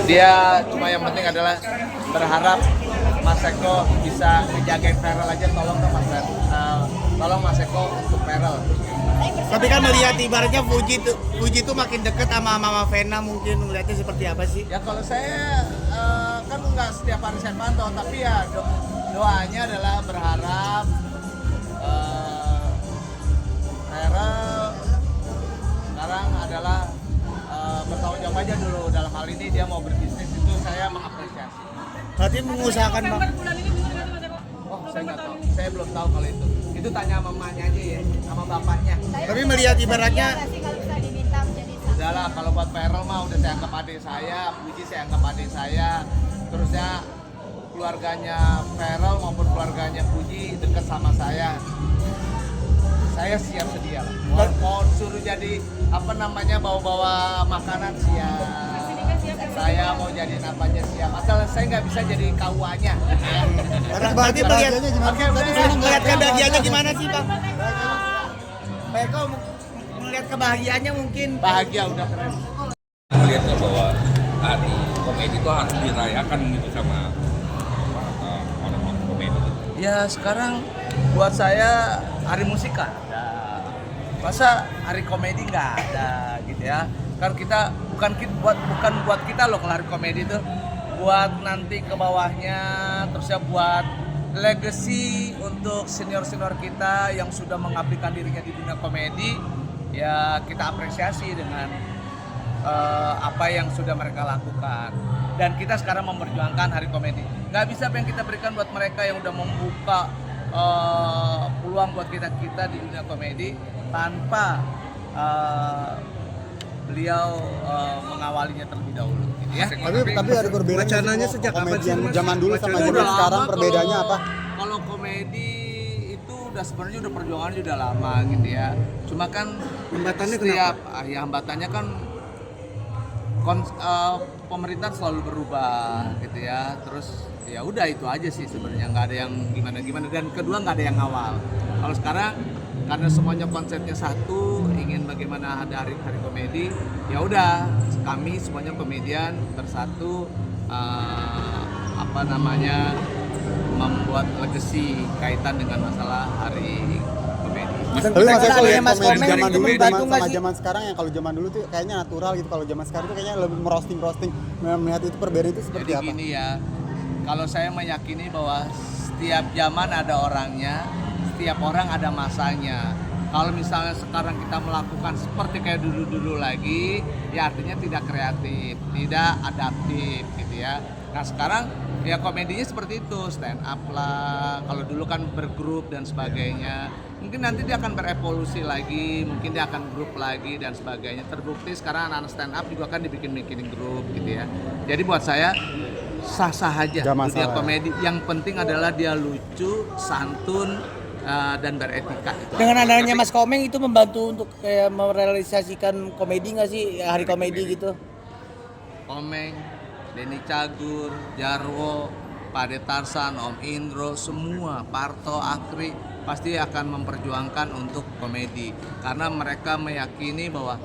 Dia cuma yang penting adalah berharap Mas Eko bisa ngejagain Ferel aja, tolong dong Mas tolong Mas Eko untuk Ferel. Tapi kan melihat ibaratnya Fuji tuh makin deket sama Mama Vena, mungkin melihatnya seperti apa sih? Ya kalau saya kan nggak setiap hari saya pantau, tapi ya doanya adalah berharap Ferel sekarang adalah bertanggung jawab aja dulu dalam hal ini, dia mau berbisnis itu saya mengapresiasi. Berarti mengusahakan Bang. Oh saya nggak tahu, saya belum tahu kalau itu. Itu tanya mamanya aja ya, sama bapaknya. Tapi melihat ibaratnya Udahlah, kalau buat Ferel mah udah saya anggap adik saya, Puji saya anggap adik saya. Terusnya keluarganya Ferel maupun keluarganya Puji dekat sama saya. Saya siap sedia lah. Mau suruh jadi apa namanya bawa-bawa makanan siap. Saya mau jadi apanya siap. Asal saya nggak bisa jadi KUA-nya. berarti melihat Oke, udah. melihat kebahagiaannya gimana sih Bang? Pak Eko melihat kebahagiaannya mungkin Bahagia udah keren. Melihatnya bahwa hari komedi itu harus dirayakan gitu sama orang-orang komedi. Ya sekarang buat saya hari musik kan ada. Masa hari komedi nggak ada gitu ya. Kan kita bukan buat kita loh kalau hari komedi itu, buat nanti ke bawahnya, terus ya buat legacy untuk senior-senior kita yang sudah mengabdikan dirinya di dunia komedi. Ya kita apresiasi dengan apa yang sudah mereka lakukan, dan kita sekarang memperjuangkan hari komedi. Nggak bisa apa yang kita berikan buat mereka yang udah membuka peluang buat kita di dunia komedi tanpa beliau mengawalinya terlebih dahulu gitu ya. Tapi ada perbedaan wacananya sejak kapan sih, Mas? zaman dulu sama Udah zaman lama sekarang, perbedaannya kalau- apa? Kalau komedi itu udah sebenarnya udah perjuangannya udah lama gitu ya. Cuma kan Hambatannya setiap ya hambatannya kan pemerintah selalu berubah gitu ya. Terus ya udah itu aja sih sebenarnya, nggak ada yang gimana-gimana, dan kedua nggak ada yang ngawal. Kalau sekarang karena semuanya konsepnya satu, ingin bagaimana ada hari komedi, ya udah kami semuanya komedian bersatu apa namanya membuat legacy kaitan dengan masalah hari komedi. Tapi Mas Eko lihat Mas komedi Komeng zaman itu dulu membantu sama nggak sih? zaman sekarang, yang kalau zaman dulu tuh kayaknya natural gitu, kalau zaman sekarang tuh kayaknya lebih merosting. Melihat itu perbedaan itu seperti Jadi apa? gini ya, kalau saya meyakini bahwa setiap zaman ada orangnya, setiap orang ada masanya. Kalau misalnya sekarang kita melakukan seperti kayak dulu-dulu lagi, ya artinya tidak kreatif, tidak adaptif gitu ya. Nah sekarang ya komedinya seperti itu, stand up lah. Kalau dulu kan bergrup dan sebagainya. Mungkin nanti dia akan berevolusi lagi, mungkin dia akan grup lagi dan sebagainya. Terbukti sekarang anak stand up juga kan dibikin grup gitu ya. Jadi buat saya sah-sah aja Gak dunia masalah. komedi. Yang penting adalah dia lucu, santun, dan beretika. dengan adanya Mas Komeng itu membantu untuk kayak merealisasikan komedi nggak sih, hari komedi gitu? Komeng, Denny Cagur, Jarwo, Pade Tarsan, Om Indro, semua, Parto, Akri pasti akan memperjuangkan untuk komedi, karena mereka meyakini bahwa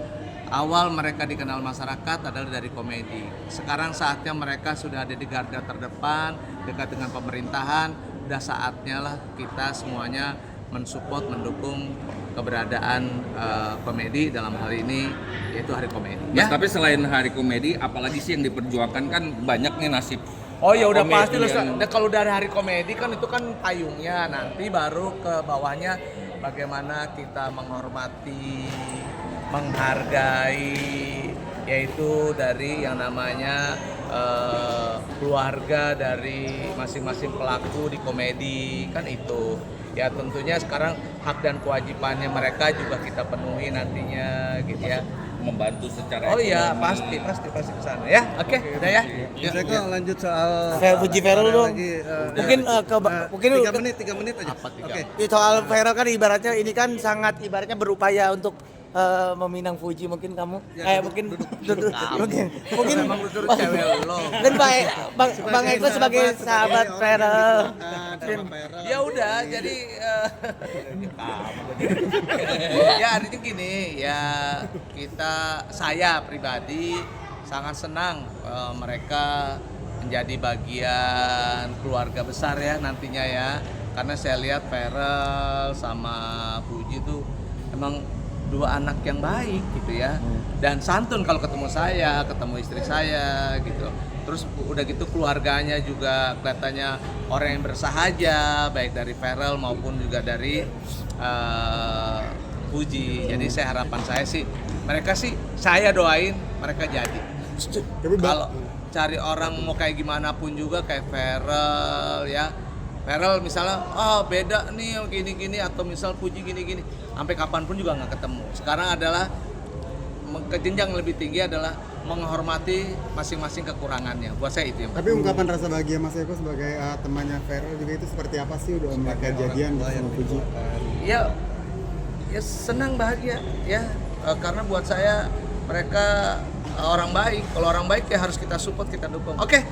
awal mereka dikenal masyarakat adalah dari komedi. Sekarang saatnya mereka sudah ada di garda terdepan, dekat dengan pemerintahan. Udah saatnya lah kita semuanya mensupport, mendukung keberadaan komedi dalam hal ini, yaitu hari komedi. Mas, Ya. tapi selain hari komedi, apalagi sih yang diperjuangkan, kan banyak nih nasib. Oh ya udah pasti loh. komedian. Kalau dari hari komedi kan itu kan payungnya, nanti baru ke bawahnya bagaimana kita menghormati, menghargai, yaitu dari yang namanya keluarga dari masing-masing pelaku di komedi kan itu. Ya tentunya sekarang hak dan kewajibannya mereka juga kita penuhi nantinya gitu ya. Membantu secara Oh iya, ekonomi. pasti ke sana ya. Oke, udah ya. Yuk. Mas Eko lanjut soal Fuji Ferel dong. lagi, Mungkin mungkin 3 menit aja. Apa tiga? Oke. soal Ferel kan ibaratnya ini kan sangat ibaratnya berupaya untuk meminang Fuji, mungkin kamu mungkin mungkin Memang lu suruh cewek lo. kan Bang Eko sebagai sahabat Ferel. Ya udah, jadi ya artinya gini ya, saya pribadi sangat senang mereka menjadi bagian keluarga besar ya nantinya ya. Karena saya lihat Ferel sama Fuji tuh emang dua anak yang baik gitu ya. Dan santun kalau ketemu saya, ketemu istri saya gitu. Terus udah gitu keluarganya juga kelihatannya orang yang bersahaja, baik dari Ferel maupun juga dari Fuji. Jadi harapan saya sih, mereka sih saya doain mereka jadi. Kalau cari orang mau kayak gimana pun juga kayak Ferel ya. Ferel misalnya, beda nih gini-gini atau misal Fuji gini-gini, sampai kapanpun juga nggak ketemu. Sekarang adalah ke jenjang lebih tinggi adalah menghormati masing-masing kekurangannya. Buat saya itu yang Tapi ungkapan rasa bahagia Mas Eko sebagai temannya Ferel juga itu seperti apa sih udah mereka jadian sama Fuji? ya senang bahagia ya. Karena buat saya mereka orang baik. Kalau orang baik ya harus kita support, kita dukung. Oke.